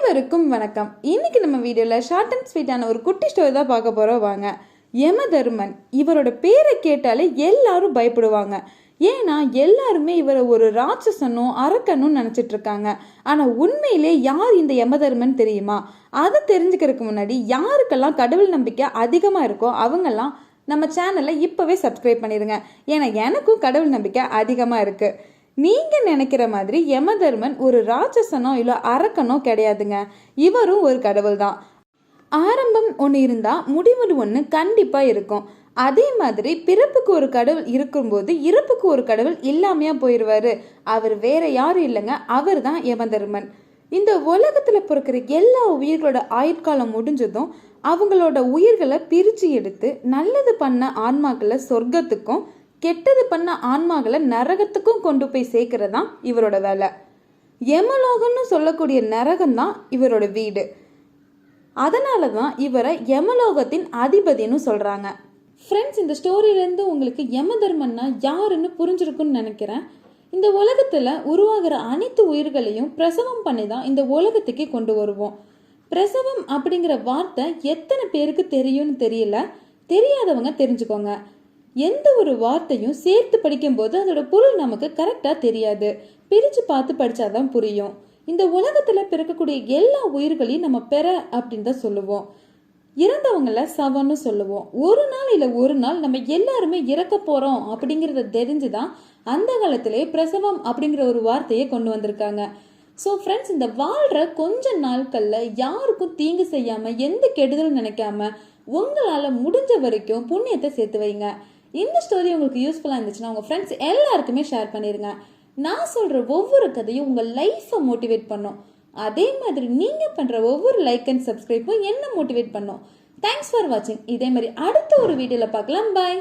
அனைவருக்கும் வணக்கம். இன்னைக்கு நம்ம வீடியோவில் ஷார்ட் அண்ட் ஸ்வீட்டான ஒரு குட்டி ஸ்டோரி தான் பார்க்க போகிறோம். வாங்க. யமதர்மன், இவரோட பேரை கேட்டாலே எல்லாரும் பயப்படுவாங்க. ஏன்னா எல்லாருமே இவரை ஒரு ராட்சசனும் அரக்கனும் நினச்சிட்டு இருக்காங்க. ஆனால் உண்மையிலே யார் இந்த யமதர்மன் தெரியுமா? அதை தெரிஞ்சுக்கிறதுக்கு முன்னாடி யாருக்கெல்லாம் கடவுள் நம்பிக்கை அதிகமாக இருக்கோ அவங்கெல்லாம் நம்ம சேனலை இப்போவே சப்ஸ்கிரைப் பண்ணிடுங்க. ஏன்னா எனக்கும் கடவுள் நம்பிக்கை அதிகமாக இருக்குது. நீங்கள் நினைக்கிற மாதிரி யமதர்மன் ஒரு ராட்சசனோ இல்லை அரக்கனோ கிடையாதுங்க. இவரும் ஒரு கடவுள் தான். ஆரம்பம் ஒன்று இருந்தால் முடிவு ஒன்று கண்டிப்பாக இருக்கும். அதே மாதிரி பிறப்புக்கு ஒரு கடவுள் இருக்கும்போது இறப்புக்கு ஒரு கடவுள் இல்லாமையா போயிடுவார். அவர் வேற யாரும் இல்லைங்க, அவர் தான் யமதர்மன். இந்த உலகத்தில் பிறக்கிற எல்லா உயிர்களோட ஆயுட்காலம் முடிஞ்சதும் அவங்களோட உயிர்களை பிரித்து எடுத்து நல்லது பண்ண ஆன்மாக்களை சொர்க்கத்துக்கும் கெட்டது பண்ண ஆன்மாக்களை நரகத்துக்கும் கொண்டு போய் சேர்க்கறது தான் இவரோட வேலை. யமலோகம்னு சொல்லக்கூடிய நரகம் தான் இவரோட வீடு. அதனால தான் இவரை யமலோகத்தின் அதிபதினு சொல்கிறாங்க. ஃப்ரெண்ட்ஸ், இந்த ஸ்டோரியிலேருந்து உங்களுக்கு யமதர்மன்னா யாருன்னு புரிஞ்சிருக்குன்னு நினைக்கிறேன். இந்த உலகத்தில் உருவாகிற அனைத்து உயிர்களையும் பிரசவம் பண்ணி தான் இந்த உலகத்துக்கே கொண்டு வருவோம். பிரசவம் அப்படிங்கிற வார்த்தை எத்தனை பேருக்கு தெரியும்னு தெரியல. தெரியாதவங்க தெரிஞ்சுக்கோங்க. எந்த ஒரு வார்த்தையும் சேர்த்து படிக்கும்போது அதோட பொருள் நமக்கு கரெக்டாக தெரியாது. பிரித்து பார்த்து படித்தாதான் புரியும். இந்த உலகத்தில் பிறக்கக்கூடிய எல்லா உயிர்களையும் நம்ம பெற அப்படின்னு தான் சொல்லுவோம். இறந்தவங்கள சவன்னு சொல்லுவோம். ஒரு நாள் இல்லை ஒரு நாள் நம்ம எல்லாருமே இறக்க போகிறோம் அப்படிங்கிறத தெரிஞ்சு தான் அந்த காலத்திலே பிரசவம் அப்படிங்கிற ஒரு வார்த்தையை கொண்டு வந்திருக்காங்க. ஸோ ஃப்ரெண்ட்ஸ், இந்த வாழ்கிற கொஞ்ச நாட்களில் யாருக்கும் தீங்கு செய்யாமல் எந்த கெடுதலும் நினைக்காம உங்களால் முடிஞ்ச வரைக்கும் புண்ணியத்தை சேர்த்து வைங்க. இந்த ஸ்டோரி உங்களுக்கு யூஸ்ஃபுல்லாக இருந்துச்சுன்னா உங்கள் ஃப்ரெண்ட்ஸ் எல்லாருக்குமே ஷேர் பண்ணிடுங்க. நான் சொல்கிற ஒவ்வொரு கதையும் உங்கள் லைஃப்பை மோட்டிவேட் பண்ணும். அதே மாதிரி நீங்கள் பண்ணுற ஒவ்வொரு லைக் அண்ட் சப்ஸ்கிரைப்பும் என்ன மோட்டிவேட் பண்ணும். தேங்க்ஸ் ஃபார் வாட்சிங். இதே மாதிரி அடுத்த ஒரு வீடியோவில் பார்க்கலாம். பாய்.